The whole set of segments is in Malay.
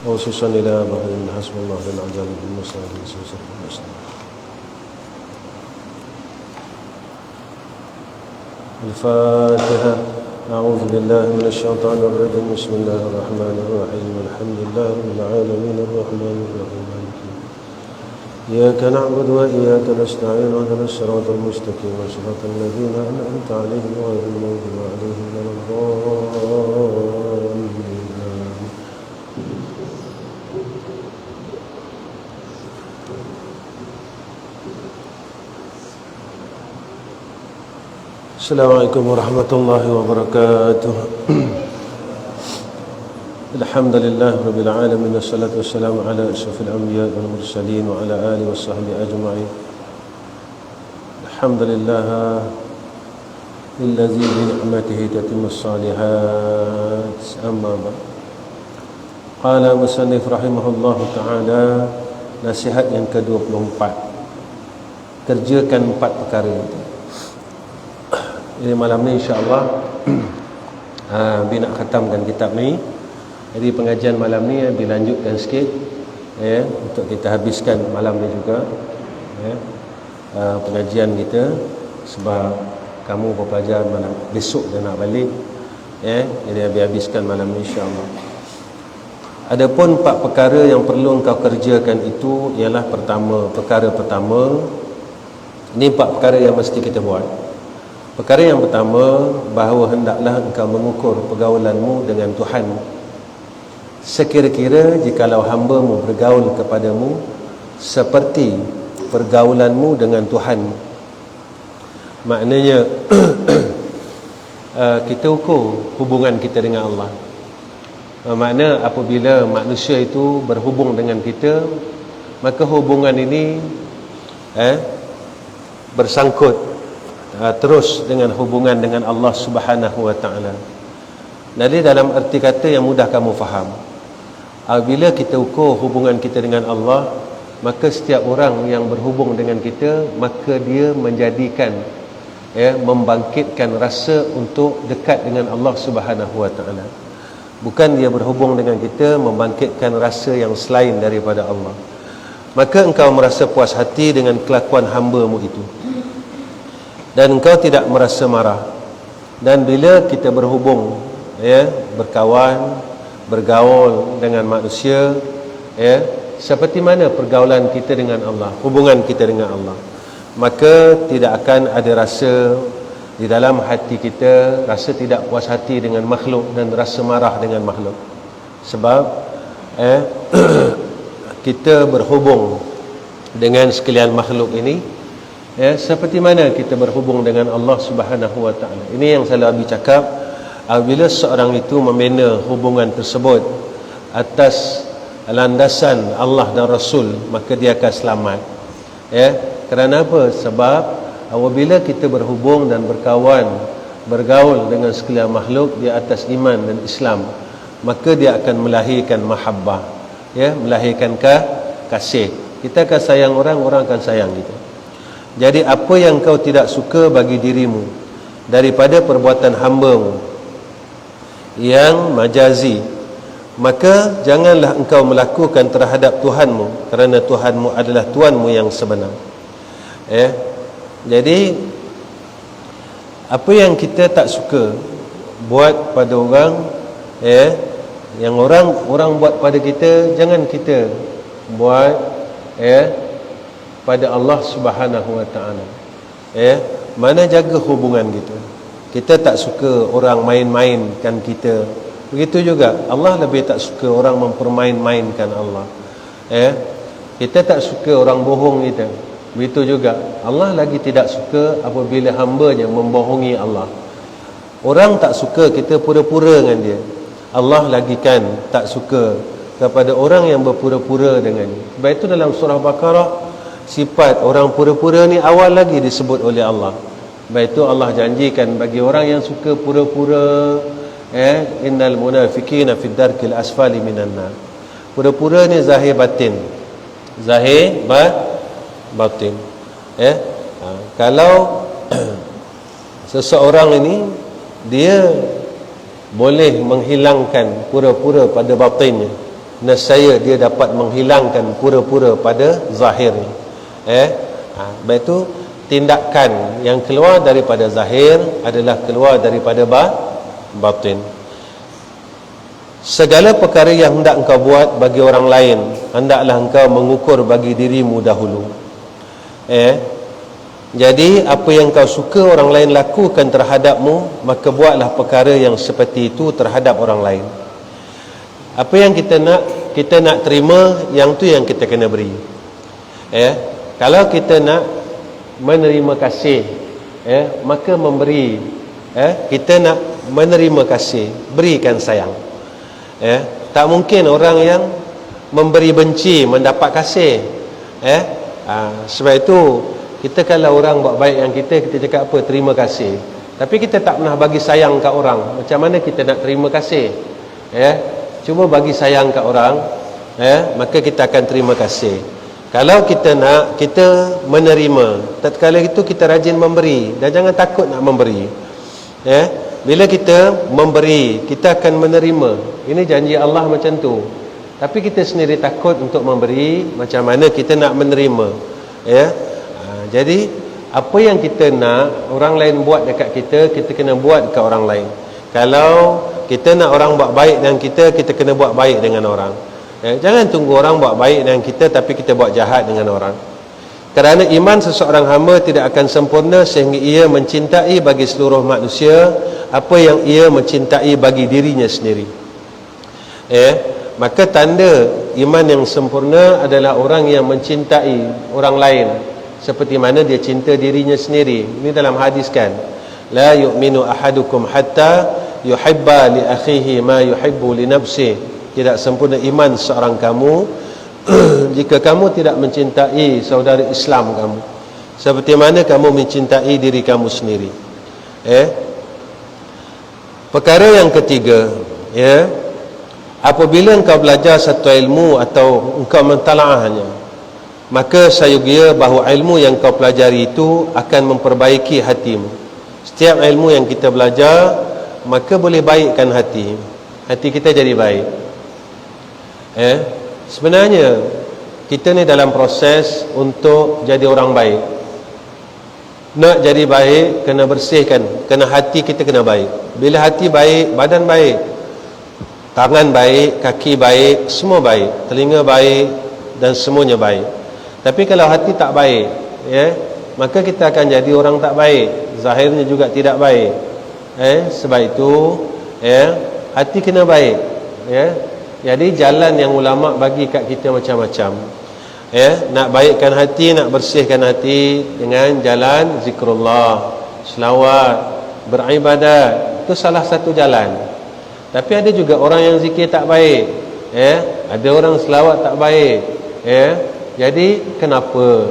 وخصوصا إلى بحر حسب الله للعجل بالمسلم بالسوسة المسلم. الفاتحة. أعوذ بالله من الشيطان الرجيم. بسم الله الرحمن الرحيم. الحمد لله رب العالمين الرحمن الرحيم مالك يوم الدين. إياك نعبد وإياك نستعين اهدنا الصراط المستقيم صراط الذين أنعمت عليهم غير المغضوب عليهم ولا الضالين. Assalamualaikum warahmatullahi wabarakatuh. Alhamdulillah rabbil alamin wassalatu wassalamu ala asyrafil anbiya wal mursalin wa ala alihi washabbihi ajma'in. Alhamdulillah alladzi bi ni'matihi tatimmus shalihat. Amma ba'd. Qala musannif rahimahullahu taala, nasihat yang ke-24. Kerjakan 4 perkara itu. Jadi malam ni insya-Allah Abi nak khatamkan kitab ni. Jadi pengajian malam ni dilanjutkan sikit untuk kita habiskan malam ni juga pengajian kita, sebab kamu berpelajar malam besok dah nak balik jadi habiskan malam ni insya-Allah. Adapun 4 perkara yang perlu engkau kerjakan itu ialah perkara pertama, ini 4 perkara yang mesti kita buat. Perkara yang pertama, bahawa hendaklah engkau mengukur pergaulanmu dengan Tuhan. Sekira-kira jikalau hamba-Mu bergaul kepadamu seperti pergaulanmu dengan Tuhan. Maknanya kita ukur hubungan kita dengan Allah. Makna apabila manusia itu berhubung dengan kita, maka hubungan ini bersangkut terus dengan hubungan dengan Allah Subhanahu wa taala. Jadi dalam erti kata yang mudah kamu faham, apabila kita ukur hubungan kita dengan Allah, maka setiap orang yang berhubung dengan kita, maka dia menjadikan membangkitkan rasa untuk dekat dengan Allah Subhanahu wa taala. Bukan dia berhubung dengan kita membangkitkan rasa yang selain daripada Allah. Maka engkau merasa puas hati dengan kelakuan hamba-Mu itu, dan engkau tidak merasa marah. Dan bila kita berhubung, berkawan, bergaul dengan manusia, seperti mana pergaulan kita dengan Allah, hubungan kita dengan Allah, maka tidak akan ada rasa di dalam hati kita, rasa tidak puas hati dengan makhluk dan rasa marah dengan makhluk. Sebab kita berhubung dengan sekalian makhluk ini, seperti mana kita berhubung dengan Allah Subhanahu wa taala. Ini yang selalu Abi cakap, apabila seorang itu membina hubungan tersebut atas landasan Allah dan Rasul, maka dia akan selamat. Kerana apa? Sebab apabila kita berhubung dan berkawan, bergaul dengan sekalian makhluk di atas iman dan Islam, maka dia akan melahirkan mahabbah, melahirkan kasih. Kita akan sayang orang, orang akan sayang kita. Jadi apa yang kau tidak suka bagi dirimu daripada perbuatan hamba-Mu yang majazi, maka janganlah engkau melakukan terhadap Tuhan-Mu, kerana Tuhan-Mu adalah Tuhan-Mu yang sebenar. Jadi apa yang kita tak suka buat pada orang, yang orang buat pada kita, jangan kita buat pada Allah Subhanahu wa taala. Mana jaga hubungan kita. Kita tak suka orang main-mainkan kita. Begitu juga Allah lebih tak suka orang mempermain-mainkan Allah. Kita tak suka orang bohong kita. Begitu juga Allah lagi tidak suka apabila hamba-Nya membohongi Allah. Orang tak suka kita pura-pura dengan dia. Allah lagi kan tak suka kepada orang yang berpura-pura dengannya. Sebab itu dalam surah Baqarah, sifat orang pura-pura ni awal lagi disebut oleh Allah. Sebab itu Allah janjikan bagi orang yang suka pura-pura, innal munafiqina fid darkil asfali minan nar. Pura-pura ni zahir batin. Zahir batin. Kalau seseorang ini dia boleh menghilangkan pura-pura pada batinnya, nescaya dia dapat menghilangkan pura-pura pada zahirnya. Baik itu tindakan yang keluar daripada zahir adalah keluar daripada batin. Segala perkara yang hendak engkau buat bagi orang lain, hendaklah engkau mengukur bagi dirimu dahulu. Jadi apa yang kau suka orang lain lakukan terhadapmu, maka buatlah perkara yang seperti itu terhadap orang lain. Apa yang kita nak terima, yang tu yang kita kena beri. Kalau kita nak menerima kasih, maka memberi. Kita nak menerima kasih, berikan sayang. Tak mungkin orang yang memberi benci mendapat kasih. Sebab itu kita kalau orang buat baik yang kita cakap apa? Terima kasih. Tapi kita tak pernah bagi sayang kat orang. Macam mana kita nak terima kasih? Cuma bagi sayang kat orang, maka kita akan terima kasih. Kalau kita nak, kita menerima. Tatkala itu kita rajin memberi, dan jangan takut nak memberi. Bila kita memberi, kita akan menerima. Ini janji Allah macam tu. Tapi kita sendiri takut untuk memberi, macam mana kita nak menerima. Jadi apa yang kita nak orang lain buat dekat kita, kita kena buat dekat orang lain. Kalau kita nak orang buat baik dengan kita, kita kena buat baik dengan orang. Jangan tunggu orang buat baik dengan kita tapi kita buat jahat dengan orang. Kerana iman seseorang hamba tidak akan sempurna sehingga ia mencintai bagi seluruh manusia apa yang ia mencintai bagi dirinya sendiri. Maka tanda iman yang sempurna adalah orang yang mencintai orang lain seperti mana dia cinta dirinya sendiri. Ini dalam hadis kan, la yu'minu ahadukum hatta yuhibba li akhihi ma yuhibbu li nafsihi. Tidak sempurna iman seorang kamu jika kamu tidak mencintai saudara Islam kamu seperti mana kamu mencintai diri kamu sendiri. Perkara yang ketiga, apabila engkau belajar satu ilmu atau engkau mentalaahnya, maka sayugia bahawa ilmu yang kau pelajari itu akan memperbaiki hatimu. Setiap ilmu yang kita belajar, maka boleh baikkan hati kita jadi baik. Sebenarnya kita ni dalam proses untuk jadi orang baik. Nak jadi baik, kena bersihkan, kena hati kita kena baik. Bila hati baik, badan baik, tangan baik, kaki baik, semua baik, telinga baik dan semuanya baik. Tapi kalau hati tak baik, maka kita akan jadi orang tak baik, zahirnya juga tidak baik. Sebab itu hati kena baik. Jadi jalan yang ulama bagi kat kita macam-macam. Nak baikkan hati, nak bersihkan hati dengan jalan zikrullah, selawat, beribadat. Itu salah satu jalan. Tapi ada juga orang yang zikir tak baik. Ada orang selawat tak baik. Jadi kenapa?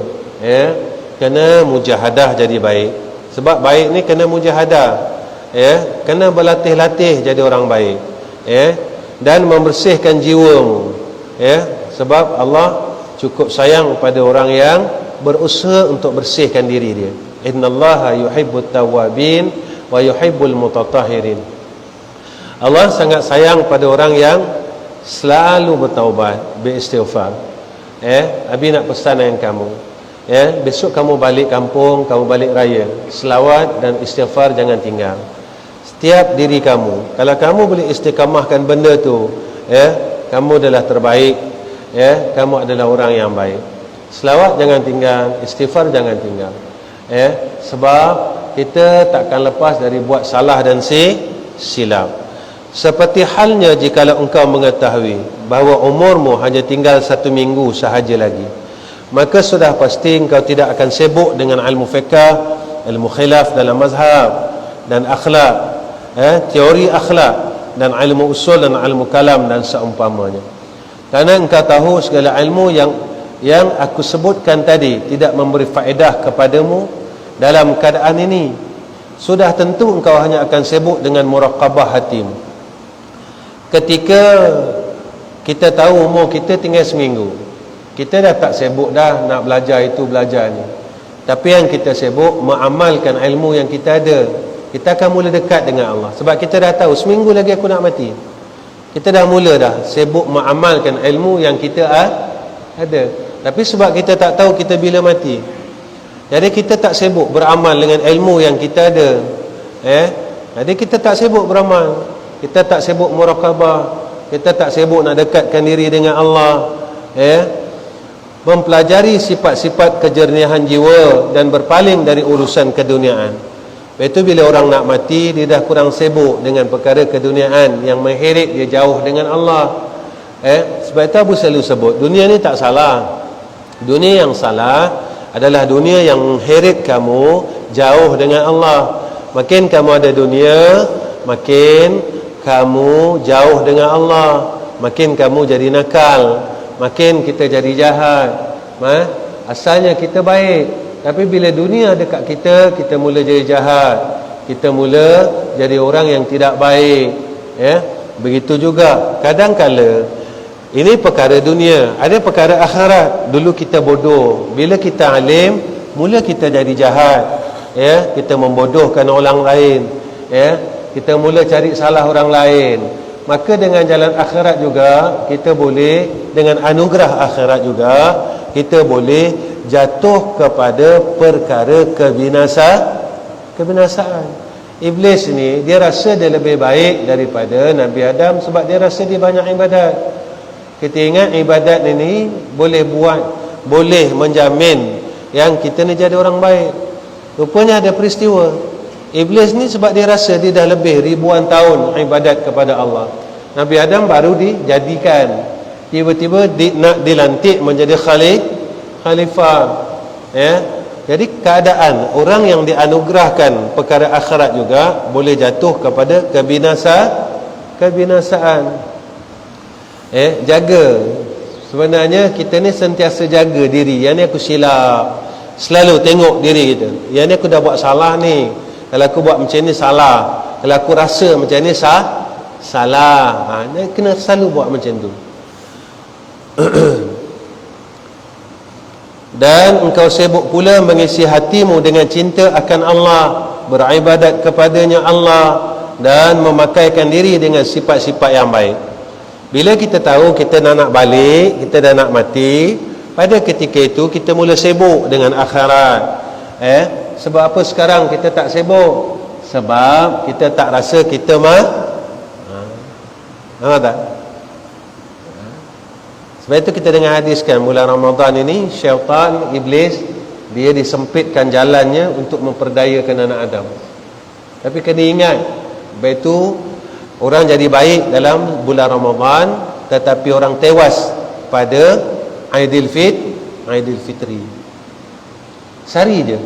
Kena mujahadah jadi baik. Sebab baik ni kena mujahadah. Kena berlatih-latih jadi orang baik. Dan membersihkan jiwamu. Sebab Allah cukup sayang pada orang yang berusaha untuk bersihkan diri dia. Innallaha yuhibbut tawwabin wa yuhibbul mutatahhirin. Allah sangat sayang pada orang yang selalu bertaubat, beristighfar. Abi nak pesan dengan kamu, besok kamu balik kampung, kamu balik raya, selawat dan istighfar jangan tinggal. Setiap diri kamu, kalau kamu boleh istiqamahkan benda tu, kamu adalah terbaik, kamu adalah orang yang baik. Selawat jangan tinggal, istighfar jangan tinggal. Sebab kita takkan lepas dari buat salah dan silap. Seperti halnya jikalau engkau mengetahui bahawa umurmu hanya tinggal 1 minggu sahaja lagi, maka sudah pasti engkau tidak akan sibuk dengan ilmu fiqh, ilmu khilaf dalam mazhab dan akhlak, teori akhlak dan ilmu usul dan ilmu kalam dan seumpamanya. Kerana engkau tahu segala ilmu yang aku sebutkan tadi tidak memberi faedah kepadamu dalam keadaan ini, sudah tentu engkau hanya akan sibuk dengan muraqabah hatimu. Ketika kita tahu umur kita tinggal 1 minggu, kita dah tak sibuk dah nak belajar itu belajar ni. Tapi yang kita sibuk mengamalkan ilmu yang kita ada. Kita akan mula dekat dengan Allah. Sebab kita dah tahu 1 minggu lagi aku nak mati. Kita dah mula dah sibuk mengamalkan ilmu yang kita ada. Tapi sebab kita tak tahu kita bila mati, jadi kita tak sibuk beramal dengan ilmu yang kita ada. Jadi kita tak sibuk beramal, kita tak sibuk muraqabah, kita tak sibuk nak dekatkan diri dengan Allah, mempelajari sifat-sifat kejernihan jiwa dan berpaling dari urusan keduniaan. Itu bila orang nak mati, dia dah kurang sibuk dengan perkara keduniaan yang mengheret dia jauh dengan Allah. Sebab itu Abu selalu sebut, dunia ni tak salah. Dunia yang salah adalah dunia yang mengheret kamu jauh dengan Allah. Makin kamu ada dunia, makin kamu jauh dengan Allah, makin kamu jadi nakal, makin kita jadi jahat. Asalnya kita baik, tapi bila dunia dekat kita, kita mula jadi jahat, kita mula jadi orang yang tidak baik. Begitu juga kadang-kala ini perkara dunia, ada perkara akhirat. Dulu kita bodoh, bila kita alim, mula kita jadi jahat. Kita membodohkan orang lain, kita mula cari salah orang lain. Maka dengan jalan akhirat juga, kita boleh, dengan anugerah akhirat juga, kita boleh jatuh kepada perkara kebinasaan. Iblis ni, dia rasa dia lebih baik daripada Nabi Adam sebab dia rasa dia banyak ibadat. Kita ingat ibadat ini boleh buat, boleh menjamin yang kita ni jadi orang baik. Rupanya ada peristiwa, Iblis ni sebab dia rasa dia dah lebih ribuan tahun ibadat kepada Allah. Nabi Adam baru dijadikan, tiba-tiba nak dilantik menjadi khalifah. Jadi keadaan orang yang dianugerahkan perkara akhirat juga boleh jatuh kepada kebinasaan. Jaga. Sebenarnya kita ni sentiasa jaga diri. Yang ni aku silap, selalu tengok diri kita. Yang ni aku dah buat salah ni, kalau aku buat macam ni salah, kalau aku rasa macam ni salah. Kena selalu buat macam tu. Dan engkau sibuk pula mengisi hatimu dengan cinta akan Allah, beribadat kepadanya Allah, dan memakaikan diri dengan sifat-sifat yang baik. Bila kita tahu kita nak balik, kita dah nak mati, pada ketika itu kita mula sibuk dengan akhirat. Sebab apa sekarang kita tak sibuk? Sebab kita tak rasa kita tak? Sebab itu kita dengar hadiskan bulan Ramadan ini, syaitan, iblis, dia disempitkan jalannya untuk memperdayakan anak Adam. Tapi kena ingat, sebab itu orang jadi baik dalam bulan Ramadan, tetapi orang tewas pada Aidilfitri. Sehari je,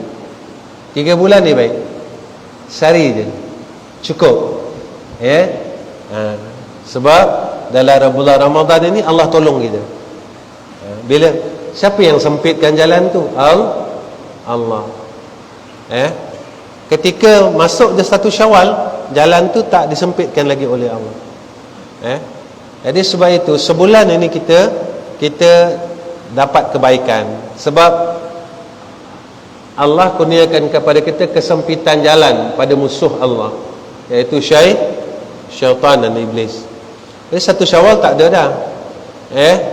3 bulan ni baik, sehari je cukup. Sebab dalam bulan Ramadan ini Allah tolong kita. Bila siapa yang sempitkan jalan tu? Allah. Ketika masuk je 1 Syawal, jalan tu tak disempitkan lagi oleh Allah. Jadi sebab itu sebulan ini kita dapat kebaikan, sebab Allah kurniakan kepada kita kesempitan jalan pada musuh Allah, iaitu syaitan dan iblis. Jadi 1 Syawal tak ada dah.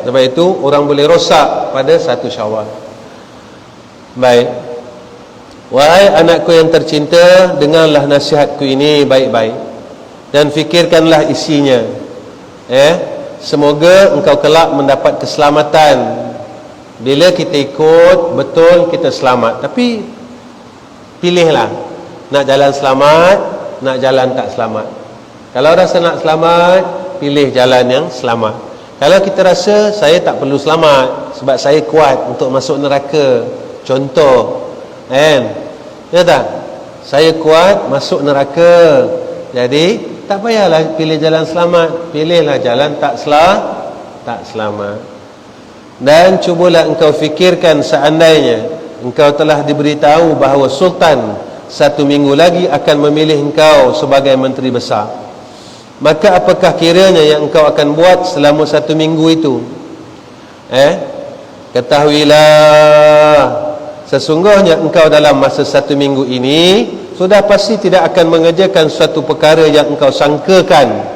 Sebab itu orang boleh rosak pada 1 Syawal. Baik. Wahai anakku yang tercinta, dengarlah nasihatku ini baik-baik dan fikirkanlah isinya. Semoga engkau kelak mendapat keselamatan. Bila kita ikut betul, kita selamat. Tapi pilihlah, nak jalan selamat, nak jalan tak selamat. Kalau rasa nak selamat, pilih jalan yang selamat. Kalau kita rasa saya tak perlu selamat sebab saya kuat untuk masuk neraka, contoh, ya tak? Saya kuat masuk neraka, jadi tak payahlah pilih jalan selamat, pilihlah jalan tak selamat. Dan cubalah engkau fikirkan, seandainya engkau telah diberitahu bahawa Sultan 1 minggu lagi akan memilih engkau sebagai menteri besar, maka apakah kiranya yang engkau akan buat selama 1 minggu itu? Ketahuilah, sesungguhnya engkau dalam masa 1 minggu ini sudah pasti tidak akan mengerjakan suatu perkara yang engkau sangkakan.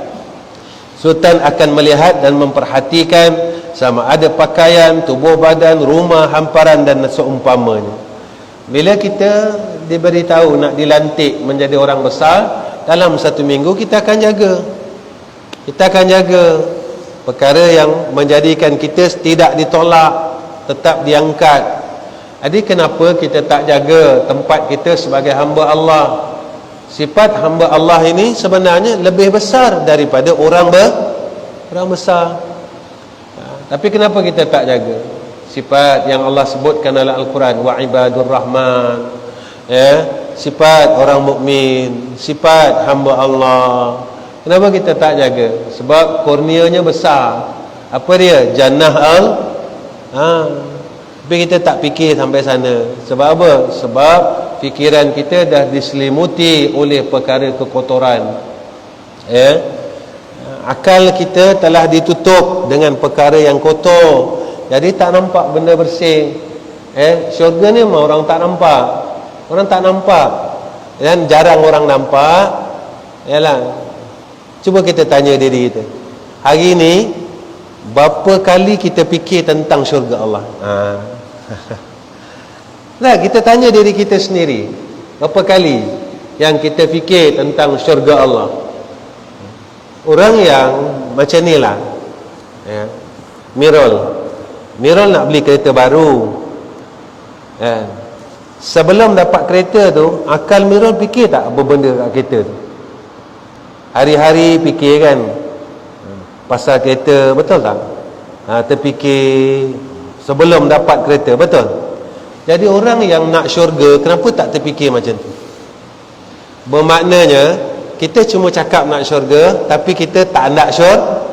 Sultan akan melihat dan memperhatikan sama ada pakaian, tubuh badan, rumah, hamparan dan seumpamanya. Bila kita diberitahu nak dilantik menjadi orang besar, dalam 1 minggu kita akan jaga. Kita akan jaga perkara yang menjadikan kita tidak ditolak, tetap diangkat. Jadi kenapa kita tak jaga tempat kita sebagai hamba Allah? Sifat hamba Allah ini sebenarnya lebih besar daripada orang besar. Tapi kenapa kita tak jaga sifat yang Allah sebutkan dalam Al-Quran, wa ibadur rahman, sifat orang mukmin, sifat hamba Allah? Kenapa kita tak jaga? Sebab kurnianya besar. Apa dia? Jannah tapi kita tak fikir sampai sana. Sebab apa? Sebab fikiran kita dah diselimuti oleh perkara kekotoran. Akal kita telah ditutup dengan perkara yang kotor. Jadi tak nampak benda bersih. Syurga ni memang orang tak nampak. Orang tak nampak. Dan jarang orang nampak. Yalah. Cuba kita tanya diri kita. Hari ni berapa kali kita fikir tentang syurga Allah? Nah, kita tanya diri kita sendiri. Berapa kali yang kita fikir tentang syurga Allah? Orang yang macam ni lah, Mirul nak beli kereta baru. Sebelum dapat kereta tu, akal Mirul fikir tak apa benda kat kereta tu? Hari-hari fikir kan pasal kereta, betul tak? Terfikir sebelum dapat kereta, betul? Jadi orang yang nak syurga, kenapa tak terfikir macam tu? Bermaknanya kita cuma cakap nak syurga, tapi kita tak nak syurga.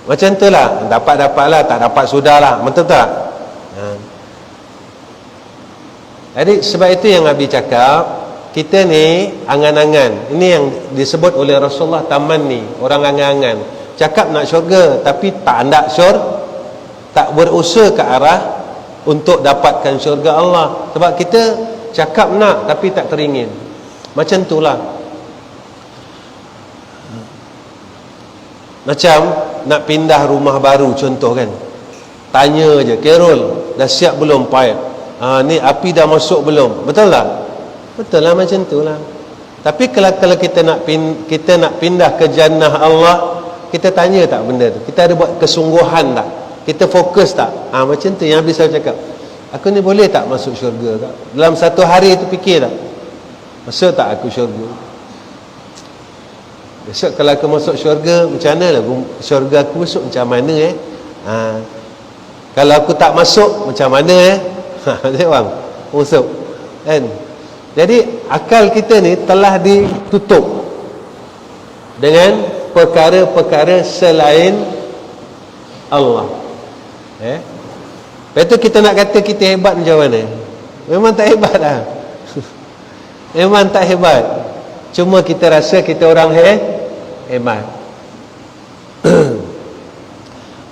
Macam tu lah, dapat-dapatlah, tak dapat sudahlah, betul tak? Jadi sebab itu yang Nabi cakap, kita ni angan-angan. Ini yang disebut oleh Rasulullah tamanni, orang angan-angan. Cakap nak syurga tapi tak nak syurga, tak berusaha ke arah untuk dapatkan syurga Allah. Sebab kita cakap nak tapi tak teringin. Macam itulah. Macam nak pindah rumah baru contoh kan. Tanya je, Kerol, dah siap belum pipe? Ni api dah masuk belum? Betul tak? Betul lah, macam tu lah. Tapi kalau kita nak pindah ke jannah Allah, kita tanya tak benda tu? Kita ada buat kesungguhan tak? Kita fokus tak? Macam tu yang Nabi SAW cakap, aku ni boleh tak masuk syurga tak? Dalam 1 hari tu fikir tak? Masuk tak aku syurga? Besok kalau aku masuk syurga, macam mana lah syurga aku besok macam mana kalau aku tak masuk, macam mana tengok bang, masuk kan? Jadi akal kita ni telah ditutup dengan perkara-perkara selain Allah. Lepas tu kita nak kata kita hebat macam mana? Memang tak hebat lah. Memang tak hebat. Cuma kita rasa kita orang hebat.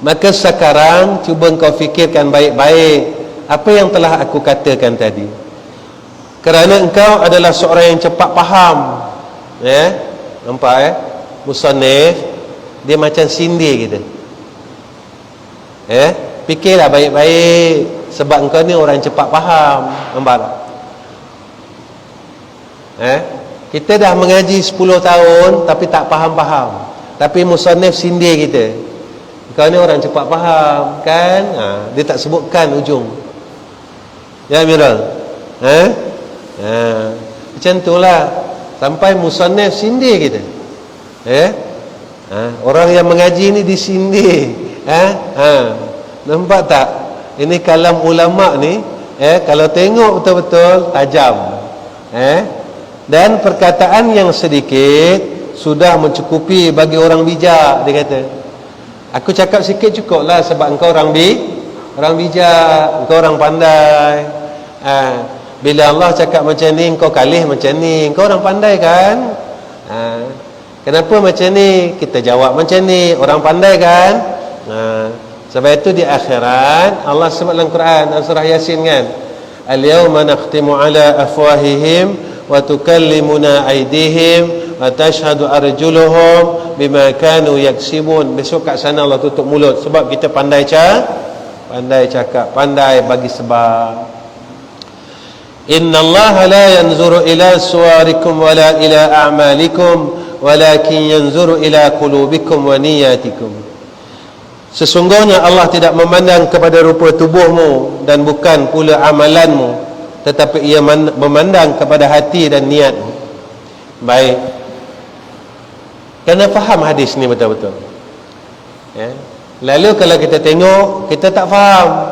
Maka sekarang cuba kau fikirkan baik-baik apa yang telah aku katakan tadi. Kerana engkau adalah seorang yang cepat faham. Nampak Musannif dia macam sindir kita. Fikirlah baik-baik, sebab engkau ni orang cepat faham. Nampak tak? Kita dah mengaji 10 tahun tapi tak faham-faham. Tapi Musannif sindir kita. Engkau ni orang cepat faham kan? Dia tak sebutkan ujung. Ya Mirul? Macam itulah sampai Musannif sindir kita. Orang yang mengaji ni disindir. Nampak tak? Ini kalam ulama ni, kalau tengok betul-betul tajam. Dan perkataan yang sedikit sudah mencukupi bagi orang bijak, dia kata. Aku cakap sikit cukup lah, sebab engkau orang bijak, engkau orang pandai. Bila Allah cakap macam ni, engkau kalih macam ni, engkau orang pandai kan? Kenapa macam ni? Kita jawab macam ni, orang pandai kan? Sebab itu di akhirat Allah sebut dalam Quran dalam surah Yasin kan, al-yawma nakhtimu ala afwahihim wa tukallimuna aydihim wa tashhadu arjuluhum bima kanu yaksibun. Besok kat sana Allah tutup mulut sebab kita pandai cakap, pandai bagi sebab. Innallaha la yanzuru ila suwarikum wala ila a'malikum walakin yanzuru ila qulubikum wa niyatikum. Sesungguhnya Allah tidak memandang kepada rupa tubuhmu dan bukan pula amalanmu, tetapi ia memandang kepada hati dan niatmu. Baik, kena faham hadis ni betul-betul, ya. Lalu kalau kita tengok, kita tak faham,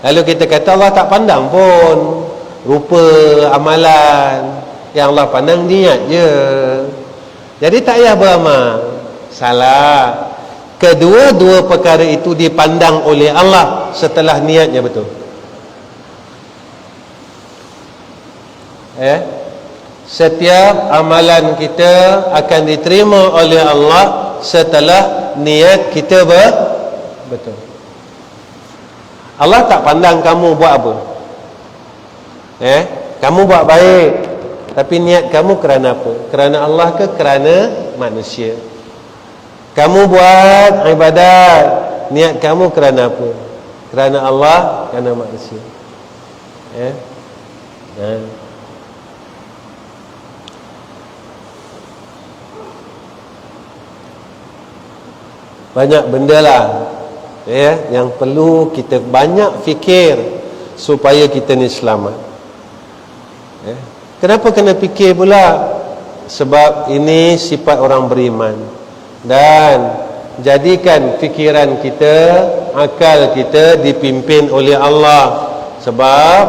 lalu kita kata Allah tak pandang pun rupa amalan, yang Allah pandang niat je. Jadi tak payah beramal. Salah. Kedua-dua perkara itu dipandang oleh Allah setelah niatnya betul. Setiap amalan kita akan diterima oleh Allah setelah niat kita betul. Allah tak pandang kamu buat apa. Kamu buat baik, tapi niat kamu kerana apa? Kerana Allah ke kerana manusia? Kamu buat ibadat, niat kamu kerana apa? Kerana Allah, kerana manusia. Banyak benda lah, yang perlu kita banyak fikir supaya kita ni selamat. Kenapa kena fikir pula? Sebab ini sifat orang beriman. Dan jadikan fikiran kita, akal kita dipimpin oleh Allah. Sebab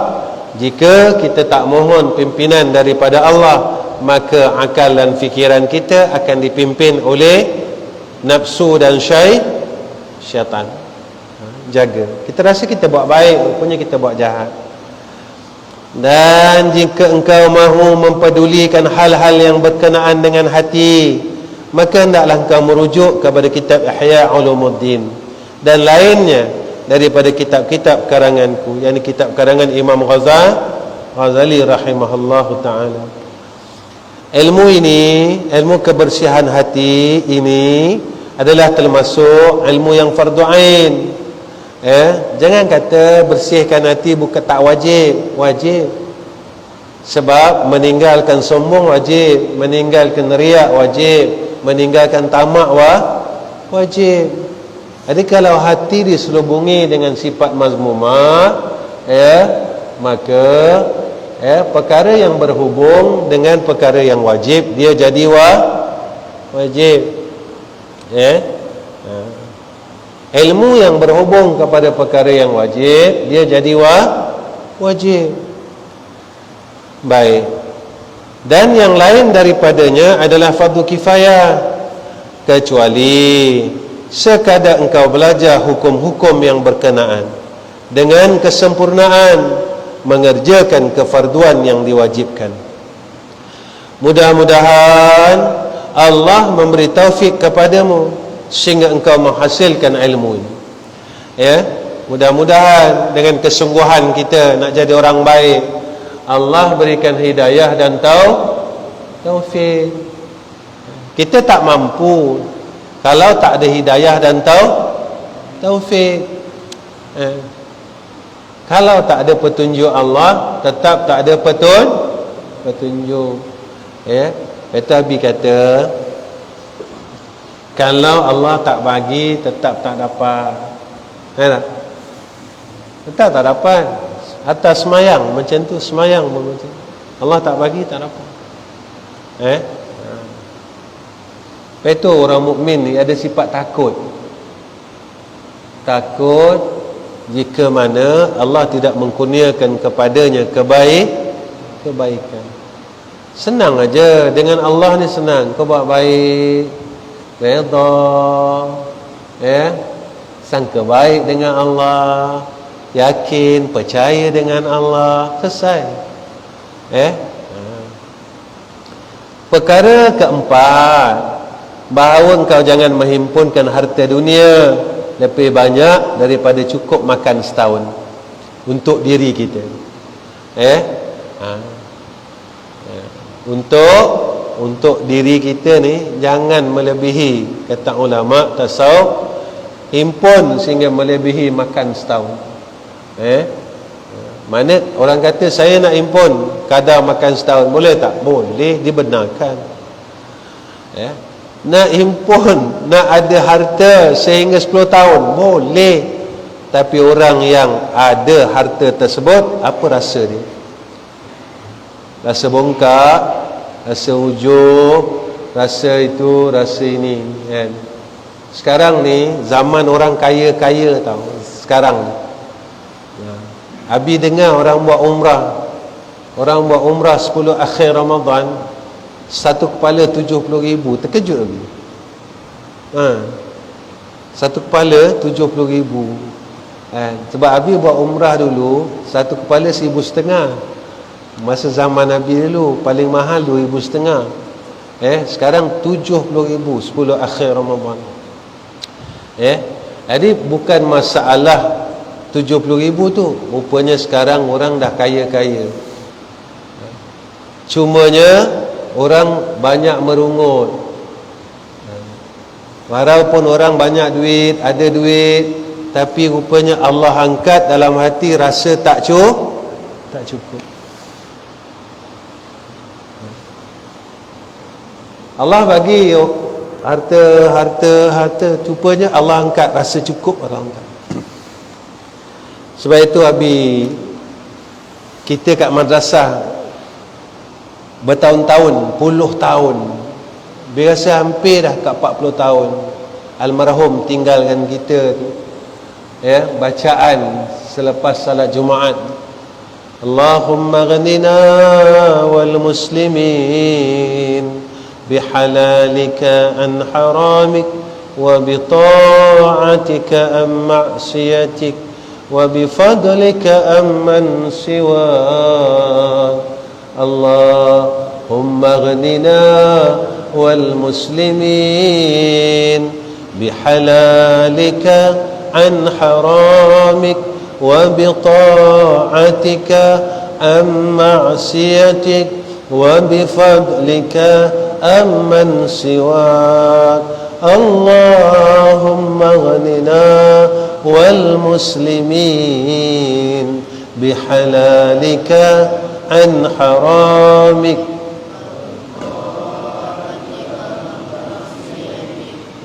jika kita tak mohon pimpinan daripada Allah, maka akal dan fikiran kita akan dipimpin oleh nafsu dan syaitan. Jaga. Kita rasa kita buat baik, rupanya kita buat jahat. Dan jika engkau mahu mempedulikan hal-hal yang berkenaan dengan hati, maka hendaklah engkau merujuk kepada kitab Ihya Ulumuddin dan lainnya daripada kitab-kitab karanganku, yakni kitab karangan Imam Ghazali rahimahullahu ta'ala. Ilmu ini, ilmu kebersihan hati ini adalah termasuk ilmu yang fardu ain. Jangan kata bersihkan hati bukan tak wajib. Wajib. Sebab meninggalkan sombong wajib, meninggalkan riak wajib, meninggalkan tamak wajib. Jadi kalau hati diselubungi dengan sifat mazmumah, maka perkara yang berhubung dengan perkara yang wajib, dia jadi wajib. Ilmu yang berhubung kepada perkara yang wajib, dia jadi wajib. Baik. Dan yang lain daripadanya adalah fardu kifayah, kecuali sekadar engkau belajar hukum-hukum yang berkenaan dengan kesempurnaan, mengerjakan kefarduan yang diwajibkan. Mudah-mudahan Allah memberi taufik kepadamu sehingga engkau menghasilkan ilmu ini. Mudah-mudahan dengan kesungguhan kita nak jadi orang baik, Allah berikan hidayah dan taufik. Kita tak mampu kalau tak ada hidayah dan taufik. Kalau tak ada petunjuk Allah, tetap tak ada petunjuk. Nabi kata, kalau Allah tak bagi, tetap tak dapat. Tetap tak dapat. Atas semayang macam tu, semayang pun macam tu. Allah tak bagi, tak dapat. Lepas tu orang mukmin ni ada sifat takut. Takut jika mana Allah tidak mengkurniakan kepadanya kebaikan. Senang aja dengan Allah ni, senang. Kau buat baik, redha, sangka baik dengan Allah, yakin, percaya dengan Allah, selesai. Perkara keempat, bahawa engkau jangan menghimpunkan harta dunia lebih banyak daripada cukup makan setahun untuk diri kita. Untuk untuk diri kita ni jangan melebihi, kata ulama tasawuf, himpun sehingga melebihi makan setahun. Mana orang kata saya nak himpun kadar makan setahun, boleh tak? Boleh, dibenarkan. Nak himpun, nak ada harta sehingga 10 tahun, boleh. Tapi orang yang ada harta tersebut, apa rasa dia? Rasa bongkak, rasa ujub, rasa itu, rasa ini, kan? Sekarang ni zaman orang kaya-kaya tau. Sekarang ni Abi dengar orang buat umrah. Orang buat umrah 10 akhir Ramadan, satu kepala 70,000. Terkejut Abi. Satu kepala 70,000. Sebab Abi buat umrah dulu, satu kepala 1,500. Masa zaman Nabi dulu paling mahal 2,500. Sekarang 70,000 10 akhir Ramadan. Jadi bukan masalah 70,000 tu, rupanya sekarang orang dah kaya-kaya. Cumanya orang banyak merungut. Walaupun orang banyak duit, ada duit, tapi rupanya Allah angkat dalam hati rasa tak cukup. Allah bagi harta, rupanya Allah angkat rasa cukup, Allah angkat. Sebab itu Abi, kita kat madrasah bertahun-tahun, puluh tahun, biasa hampir dah kat 40 tahun almarhum tinggalkan kita tu, bacaan selepas salat Jumaat, Allahumma ghnina wal muslimin bihalalika an haramik wa bita'atika an ma'siyatik wa bifadlika amman siwa. Allahumma ghnina wal muslimin bihalalika an haramik wa bita'atika an ma'siyatik wa bifadlika amman siwa. Allahumma ghnina wal muslimin bihalalika an haramik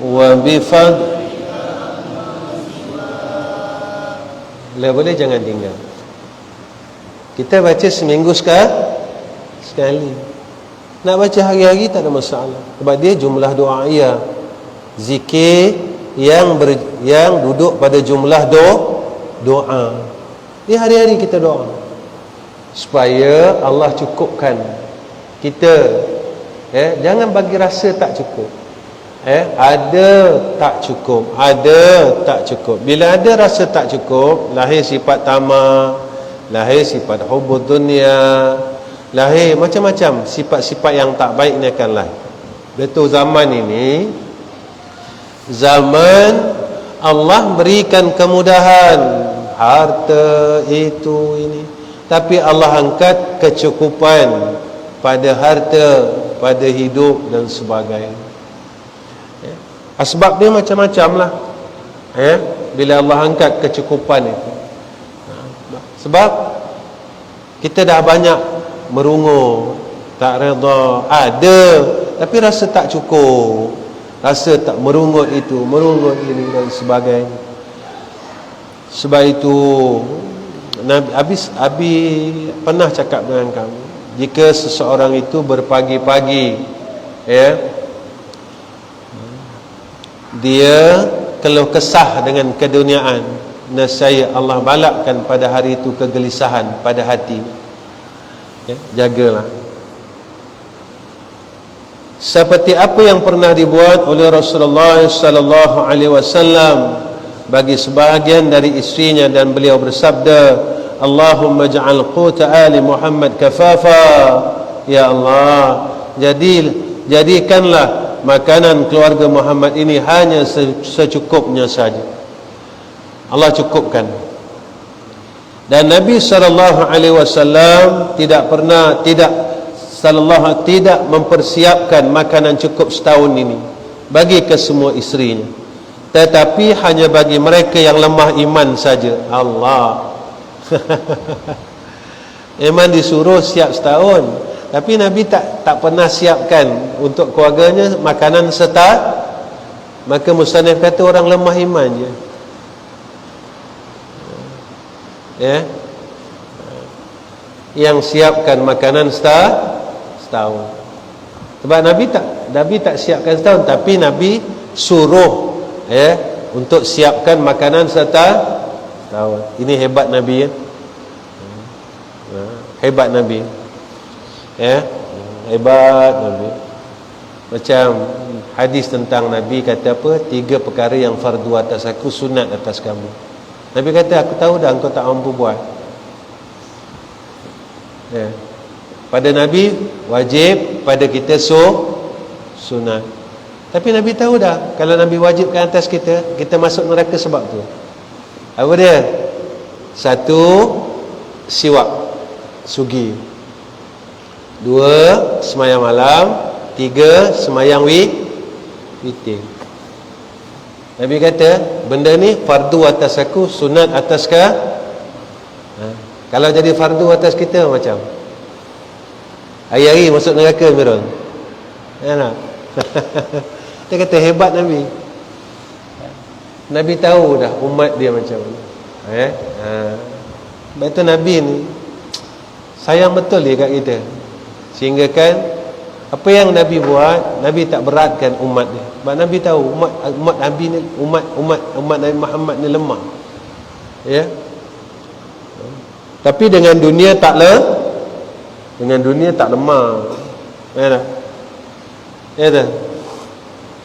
wa bifadlika. Boleh jangan tinggal. Kita baca seminggu sekali. Nak baca hari-hari tak ada masalah, sebab dia jumlah doa zikir yang duduk pada jumlah doa. Dia hari-hari kita doa supaya Allah cukupkan kita. Jangan bagi rasa tak cukup. Ada tak cukup. Bila ada rasa tak cukup, lahir sifat tamak, lahir sifat hubud dunia, lahir macam-macam sifat-sifat yang tak baik ni akan lahir. Betul, zaman ini zaman Allah berikan kemudahan, harta itu ini, tapi Allah angkat kecukupan pada harta, pada hidup dan sebagainya. Asbab dia macam-macam lah. Bila Allah angkat kecukupan itu, sebab kita dah banyak merungut, tak redha, ada tapi rasa tak cukup, rasa tak, merungut itu, merungut ini dan sebagainya. Sebab itu Abi pernah cakap dengan kamu, jika seseorang itu berpagi-pagi, dia keluh kesah dengan keduniaan, nescaya Allah balakkan pada hari itu kegelisahan pada hati. Jagalah. Seperti apa yang pernah dibuat oleh Rasulullah sallallahu alaihi wasallam bagi sebahagian dari isterinya, dan beliau bersabda, Allahumma ja'al quta ali Muhammad kafafa. Ya Allah, jadikanlah makanan keluarga Muhammad ini hanya secukupnya saja. Allah cukupkan. Dan Nabi sallallahu alaihi wasallam tidak sallallahu tidak mempersiapkan makanan cukup setahun ini bagi ke semua isterinya, tetapi hanya bagi mereka yang lemah iman saja. Allah. Memang disuruh siap setahun, tapi Nabi tak pernah siapkan untuk keluarganya makanan setahun. Maka musannif kata orang lemah iman je. Ya. Yang siapkan makanan setahun. Sebab Nabi tak siapkan setahun, tapi Nabi suruh untuk siapkan makanan setahun. Ini hebat Nabi ya. Hebat Nabi. Ya. Hebat Nabi. Macam hadis tentang Nabi kata apa? 3 perkara yang fardu atas aku, sunat atas kamu. Nabi kata, aku tahu dah engkau tak mampu buat. Ya. Pada Nabi wajib, pada kita sunat. Tapi Nabi tahu dah, kalau Nabi wajibkan atas kita, kita masuk neraka sebab tu. Apa dia? 1, siwak, sugi. 2, semayang malam. 3, semayang witir. Nabi kata, benda ni fardu atas aku, sunat atas kau. Kalau jadi fardu atas kita macam hari-hari masuk neraka Mirun. Ya tak? Dia kata hebat Nabi. Nabi tahu dah umat dia macam mana. Sebab tu Nabi ni sayang betul dia kat kita. Sehingga kan apa yang Nabi buat, Nabi tak beratkan umat dia. Sebab Nabi tahu umat Nabi ni, umat Nabi Muhammad ni lemah. Ya. Tapi dengan dunia tak lemah. Ya tak? Ya tak?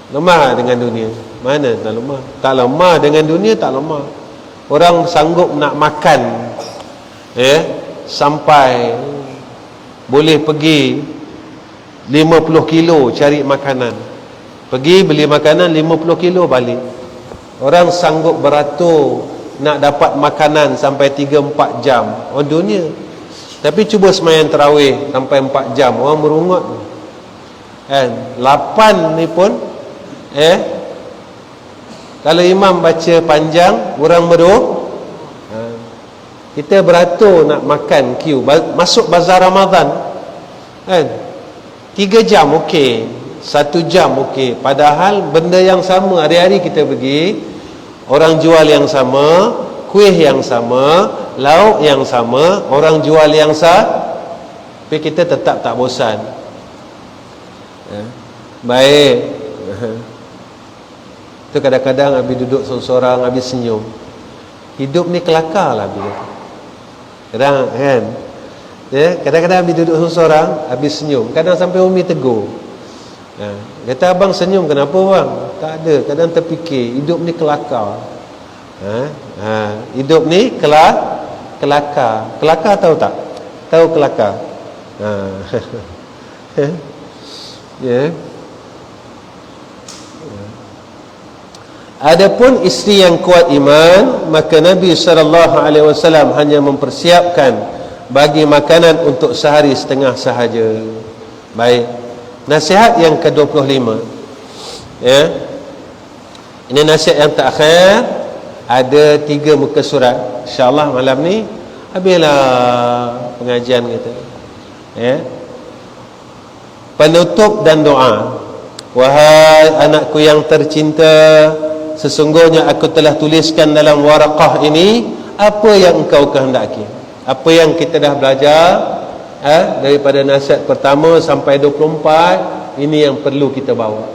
Lemah dengan dunia. Mana tak lemah? Tak lemah dengan dunia, tak lemah. Orang sanggup nak makan sampai boleh pergi 50 kilo cari makanan. Pergi beli makanan 50 kilo balik. Orang sanggup beratur nak dapat makanan sampai 3-4 jam. Orang dunia. Tapi cuba semayang tarawih sampai 4 jam, orang merungut. 8 ni pun kalau imam baca panjang, orang kita beratur nak makan queue, masuk bazar Ramadan 3 jam okey, 1 jam okey. Padahal benda yang sama hari-hari kita pergi, orang jual yang sama, kuih yang sama, lauk yang sama, orang jual yang tapi kita tetap tak bosan. Baik. Tu kadang-kadang habis duduk seorang-seorang, habis senyum. Hidup ni kelakar lah habis. Kadang kan, kadang-kadang habis duduk seorang-seorang, habis senyum. Kadang sampai Umi tegur. Kata, abang senyum kenapa bang? Tak ada, kadang terfikir hidup ni kelakar. Hidup ni kelakar. Kelakar tahu tak? Tahu kelakar? Adapun isteri yang kuat iman, maka Nabi SAW hanya mempersiapkan bagi makanan untuk sehari setengah sahaja. Baik. Nasihat yang ke-25. Ini nasihat yang terakhir. Ada 3 muka surat. InsyaAllah malam ni habislah pengajian kita. Penutup dan doa. Wahai anakku yang tercinta, sesungguhnya aku telah tuliskan dalam waraqah ini apa yang engkau kehendaki. Apa yang kita dah belajar daripada nasihat pertama sampai 24, ini yang perlu kita bawa.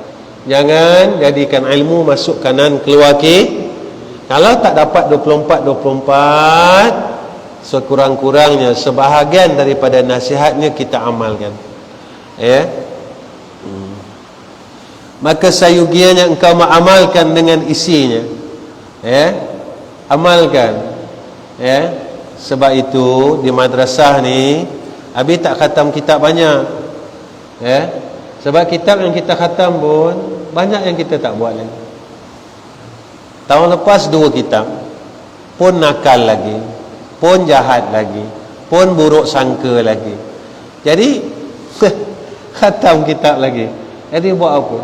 Jangan jadikan ilmu masuk kanan keluar kiri. Kalau tak dapat 24, sekurang-kurangnya sebahagian daripada nasihatnya kita amalkan. Maka sayugianya engkau mengamalkan dengan isinya. Amalkan. Sebab itu di madrasah ni Abi tak khatam kitab banyak. Sebab kitab yang kita khatam pun banyak yang kita tak buat lagi. Tahun lepas 2 kitab, pun nakal lagi, pun jahat lagi, pun buruk sangka lagi. Jadi Khatam kitab lagi. Jadi buat apa?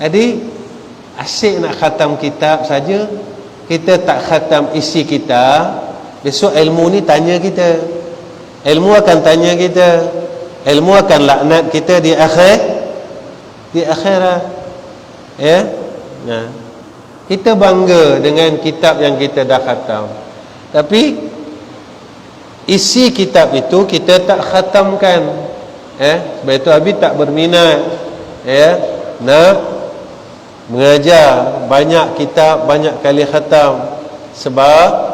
Jadi asyik nak khatam kitab saja, kita tak khatam isi kitab. Besok ilmu ni tanya kita, ilmu akan tanya kita, ilmu akan laknat kita di akhirat. Ya. Nah, kita bangga dengan kitab yang kita dah khatam, tapi isi kitab itu kita tak khatamkan. Sebab itu Habib tak berminat nak mengajar banyak kitab, banyak kali khatam. Sebab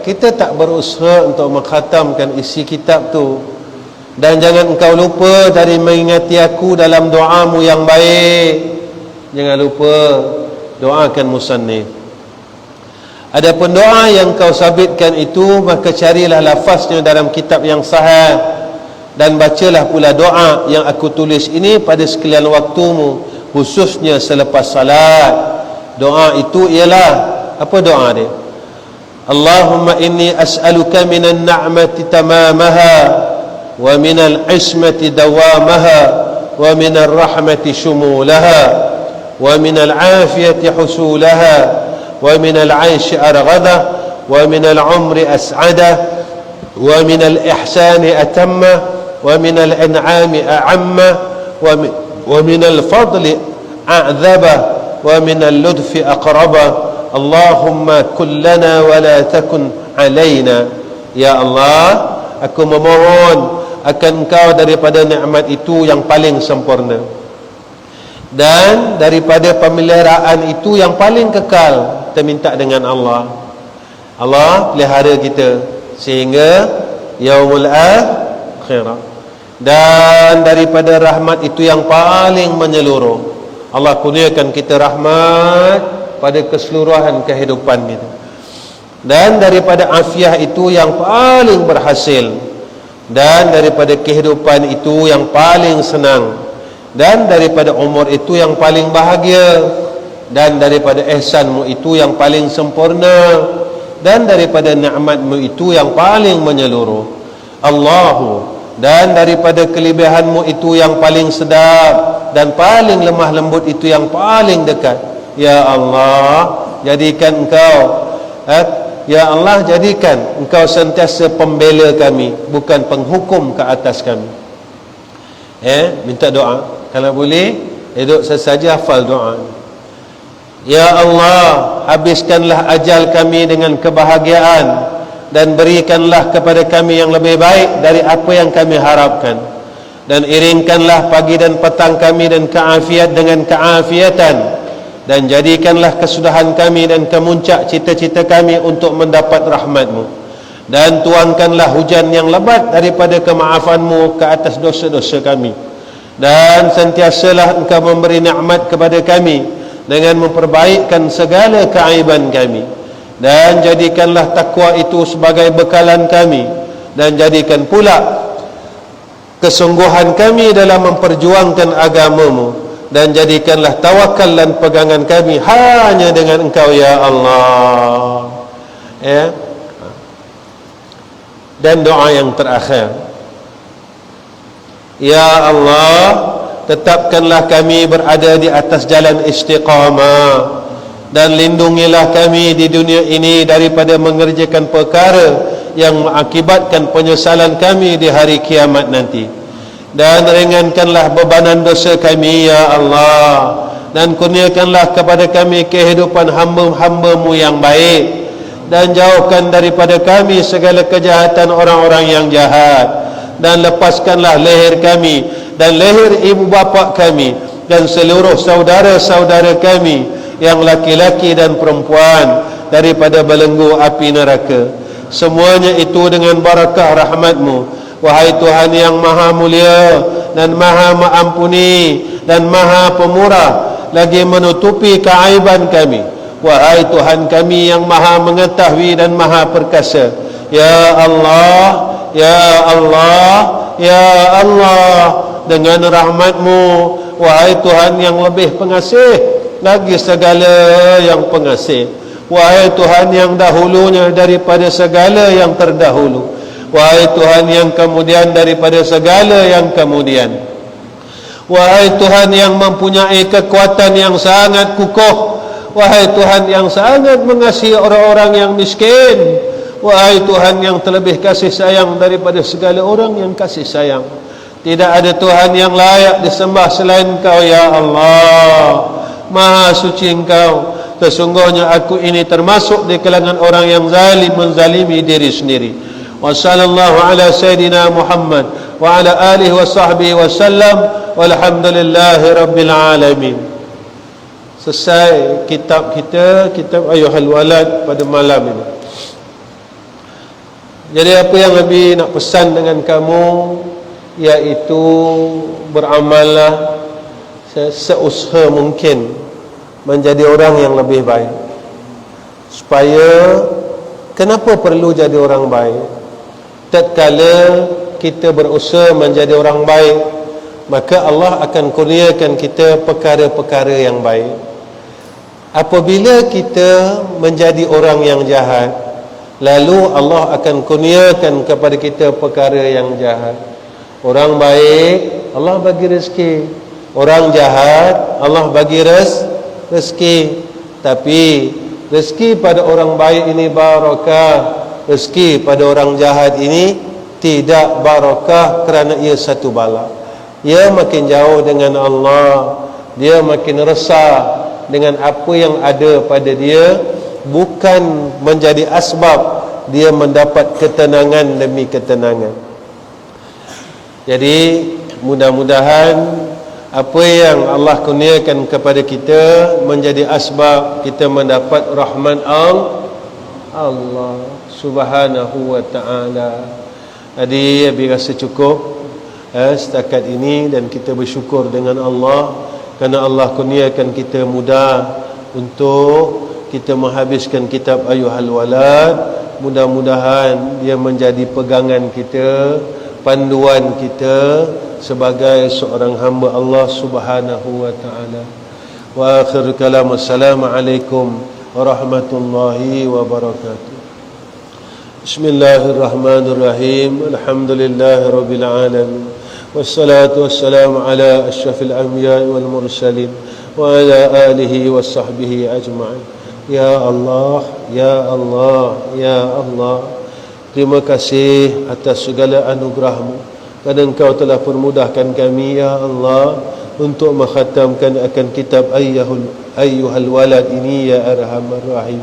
kita tak berusaha untuk mengkhatamkan isi kitab tu. Dan jangan engkau lupa dari mengingati aku dalam doamu yang baik. Jangan lupa doakan musannif. Adapun doa yang kau sabitkan itu, maka carilah lafaznya dalam kitab yang sahih, dan bacalah pula doa yang aku tulis ini pada sekalian waktumu, khususnya selepas salat. Doa itu ialah, apa doa dia? Allahumma inni as'aluka minan na'mati tamamaha wa minal ismati dawamaha wa minal rahmati shumulaha wa minal afiyati husulaha wa minal aishi arghadah wa minal umri as'adah wa minal ihsani atamma wa minal in'ami a'amma wa minal fadli a'dhaba wa minal ludfi aqraba. Allahumma kullana wa la takun alaina. Ya Allah, aku memohon akan Engkau daripada nikmat itu yang paling sempurna, dan daripada pemeliharaan itu yang paling kekal. Kita minta dengan Allah, Allah pelihara kita sehingga yaumul akhirah. Dan daripada rahmat itu yang paling menyeluruh, Allah kurniakan kita rahmat pada keseluruhan kehidupan kita. Dan daripada afiah itu yang paling berhasil, dan daripada kehidupan itu yang paling senang, dan daripada umur itu yang paling bahagia, dan daripada ihsanmu itu yang paling sempurna, dan daripada nikmatmu itu yang paling menyeluruh. Allahu, dan daripada kelebihanmu itu yang paling sedap, dan paling lemah lembut itu yang paling dekat. Ya Allah, jadikan Engkau Ya Allah, jadikan Engkau sentiasa pembela kami, bukan penghukum ke atas kami. Minta doa. Kalau boleh, duduk sesaja hafal doa. Ya Allah, habiskanlah ajal kami dengan kebahagiaan, dan berikanlah kepada kami yang lebih baik dari apa yang kami harapkan, dan iringkanlah pagi dan petang kami dan keafiat dengan keafiatan, dan jadikanlah kesudahan kami dan kemuncak cita-cita kami untuk mendapat rahmat-Mu, dan tuangkanlah hujan yang lebat daripada kemaafan-Mu ke atas dosa-dosa kami, dan sentiasalah Engkau memberi nikmat kepada kami dengan memperbaikkan segala keaiban kami, dan jadikanlah takwa itu sebagai bekalan kami, dan jadikan pula kesungguhan kami dalam memperjuangkan agama-Mu, dan jadikanlah tawakal dan pegangan kami hanya dengan Engkau, ya Allah. Dan doa yang terakhir, ya Allah, tetapkanlah kami berada di atas jalan istiqamah, dan lindungilah kami di dunia ini daripada mengerjakan perkara yang mengakibatkan penyesalan kami di hari kiamat nanti, dan ringankanlah bebanan dosa kami, ya Allah, dan kurniakanlah kepada kami kehidupan hamba-hamba-Mu yang baik, dan jauhkan daripada kami segala kejahatan orang-orang yang jahat, dan lepaskanlah leher kami dan leher ibu bapa kami dan seluruh saudara-saudara kami yang laki-laki dan perempuan daripada belenggu api neraka. Semuanya itu dengan barakah rahmat-Mu, wahai Tuhan yang maha mulia dan maha mengampuni dan maha pemurah, lagi menutupi keaiban kami. Wahai Tuhan kami yang maha mengetahui dan maha perkasa. Ya Allah, ya Allah, ya Allah, dengan rahmat-Mu, wahai Tuhan yang lebih pengasih lagi segala yang pengasih, wahai Tuhan yang dahulunya daripada segala yang terdahulu, Wahai Tuhan yang kemudian daripada segala yang kemudian. Wahai Tuhan yang mempunyai kekuatan yang sangat kukuh. Wahai Tuhan yang sangat mengasihi orang-orang yang miskin. Wahai Tuhan yang terlebih kasih sayang daripada segala orang yang kasih sayang. Tidak ada Tuhan yang layak disembah selain Kau, ya Allah. Maha suci Engkau. Sesungguhnya aku ini termasuk di kalangan orang yang zalim, menzalimi diri sendiri. Wa sallallahu ala sayyidina Muhammad wa ala alihi wa sahbihi wa sallam, walhamdulillahi rabbil alamin. Selesai kitab kita, kitab Ayyuhal Walad pada malam ini. Jadi apa yang Nabi nak pesan dengan kamu, iaitu beramallah seusaha mungkin menjadi orang yang lebih baik. Supaya, kenapa perlu jadi orang baik? Tatkala kita berusaha menjadi orang baik, maka Allah akan kurniakan kita perkara-perkara yang baik. Apabila kita menjadi orang yang jahat, lalu Allah akan kurniakan kepada kita perkara yang jahat. Orang baik, Allah bagi rezeki. Orang jahat, Allah bagi rezeki. Tapi rezeki pada orang baik ini barakah, rezeki pada orang jahat ini tidak barakah, kerana ia satu bala. Ia makin jauh dengan Allah, dia makin resah dengan apa yang ada pada dia, bukan menjadi asbab dia mendapat ketenangan demi ketenangan. Jadi mudah-mudahan apa yang Allah kurniakan kepada kita menjadi asbab kita mendapat rahmat Allah Subhanahu wa ta'ala. Jadi Abi rasa cukup setakat ini, dan kita bersyukur dengan Allah kerana Allah kurniakan kita mudah untuk kita menghabiskan kitab Ayyuhal Walad. Mudah-mudahan dia menjadi pegangan kita, panduan kita sebagai seorang hamba Allah Subhanahu wa ta'ala. Wa akhir kalam, assalamualaikum warahmatullahi wabarakatuh. Bismillahirrahmanirrahim. Alhamdulillahi rabbil alamin. Wassalatu wassalamu ala asyrafil anbiya'i wal mursalin wa ala alihi wa sahbihi ajma'in. Ya Allah, ya Allah, ya Allah, terima kasih atas segala anugerahmu, kerana Engkau telah permudahkan kami, ya Allah, untuk mengkhatamkan akan kitab Ayyuhal Walad ini, ya Arhamar Rahim.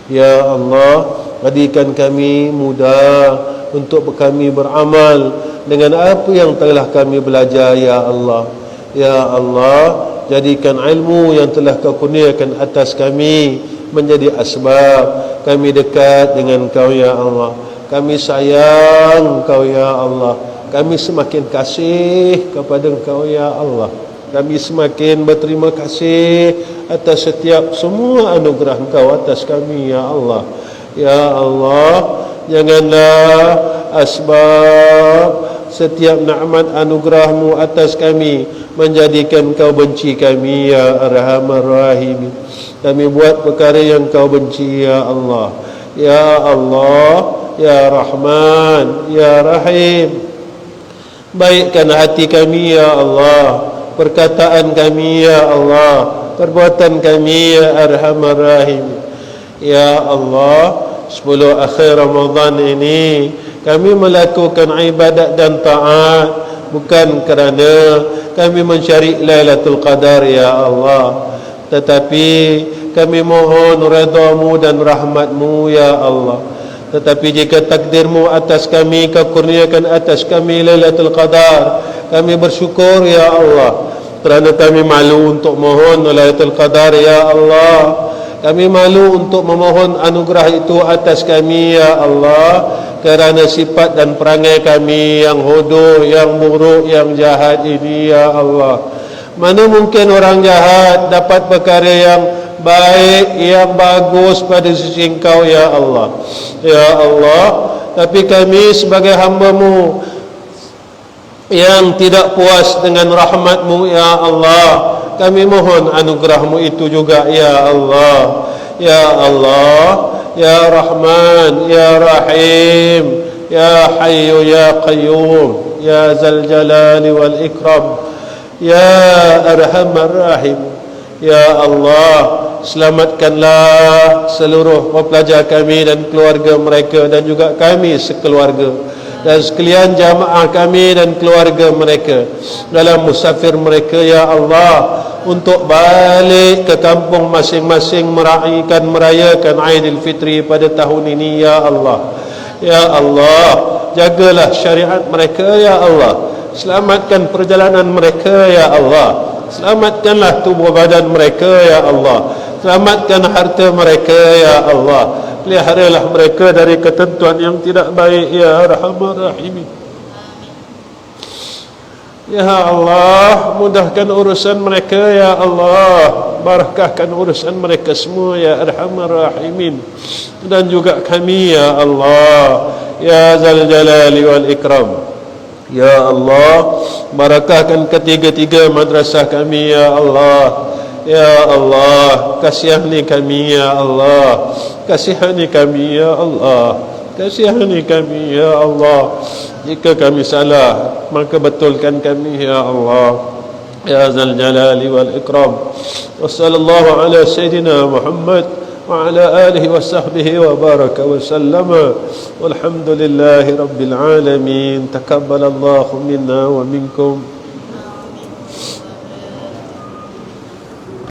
Ya Allah, jadikan kami mudah untuk kami beramal dengan apa yang telah kami belajar, ya Allah. Ya Allah, jadikan ilmu yang telah Kau kurniakan atas kami menjadi asbab kami dekat dengan Kau, ya Allah. Kami sayang Kau, ya Allah. Kami semakin kasih kepada Engkau, ya Allah. Kami semakin berterima kasih atas setiap semua anugerah Engkau atas kami, ya Allah. Ya Allah, janganlah asbab setiap nikmat anugerahmu atas kami menjadikan Kau benci kami, ya Arhamar Rahimin. Kami buat perkara yang Kau benci, ya Allah. Ya Allah, ya Rahman, ya Rahim, baikkan hati kami, ya Allah. Perkataan kami, ya Allah. Perbuatan kami, ya Arhamar Rahim. Ya Allah, 10 akhir Ramadan ini kami melakukan ibadat dan taat bukan kerana kami mencari Lailatul Qadar, ya Allah, tetapi kami mohon redha-Mu dan rahmat-Mu, ya Allah. Tetapi jika takdir-Mu atas kami, Kau kurniakan atas kami Lailatul Qadar, kami bersyukur, ya Allah. Kerana kami malu untuk mohon Lailatul Qadar, ya Allah. Kami malu untuk memohon anugerah itu atas kami, ya Allah, kerana sifat dan perangai kami yang hodoh, yang buruk, yang jahat ini, ya Allah. Mana mungkin orang jahat dapat perkara yang baik, yang bagus pada sisi Engkau, ya Allah. Ya Allah, tapi kami sebagai hamba-Mu yang tidak puas dengan rahmat-Mu, ya Allah, kami mohon anugerah-Mu itu juga, ya Allah. Ya Allah, ya Rahman, ya Rahim, Ya Hayyu Ya Qayyum Ya Zal Jalali wal Ikram Ya Arhamar Rahim. Ya Allah, selamatkanlah seluruh pelajar kami dan keluarga mereka, dan juga kami sekeluarga, dan sekalian jamaah kami dan keluarga mereka dalam musafir mereka, ya Allah, untuk balik ke kampung masing-masing merayakan Aidil Fitri pada tahun ini, ya Allah. Ya Allah, jagalah syariat mereka, ya Allah. Selamatkan perjalanan mereka, ya Allah. Selamatkanlah tubuh badan mereka, ya Allah. Selamatkan harta mereka, ya Allah. Peliharalah mereka dari ketentuan yang tidak baik, ya Arhamar Rahimin. Ya Allah, mudahkan urusan mereka, ya Allah. Barakahkan urusan mereka semua, ya Arhamar Rahimin. Dan juga kami, ya Allah, ya Zal Jalali wal Ikram. Ya Allah, barakahkan ketiga-tiga madrasah kami, ya Allah. Ya Allah, kasihani kami, ya Allah. Kasihani kami, ya Allah. Kasihani kami, ya Allah. Jika kami salah, maka betulkan kami, ya Allah. Ya Zal Jalali wal Ikram. Wa sallallahu ala Sayyidina Muhammad wa ala alihi wa sahbihi wa baraka wa sallama. Walhamdulillahi rabbil alamin. Taqabbalallahu minna wa minkum.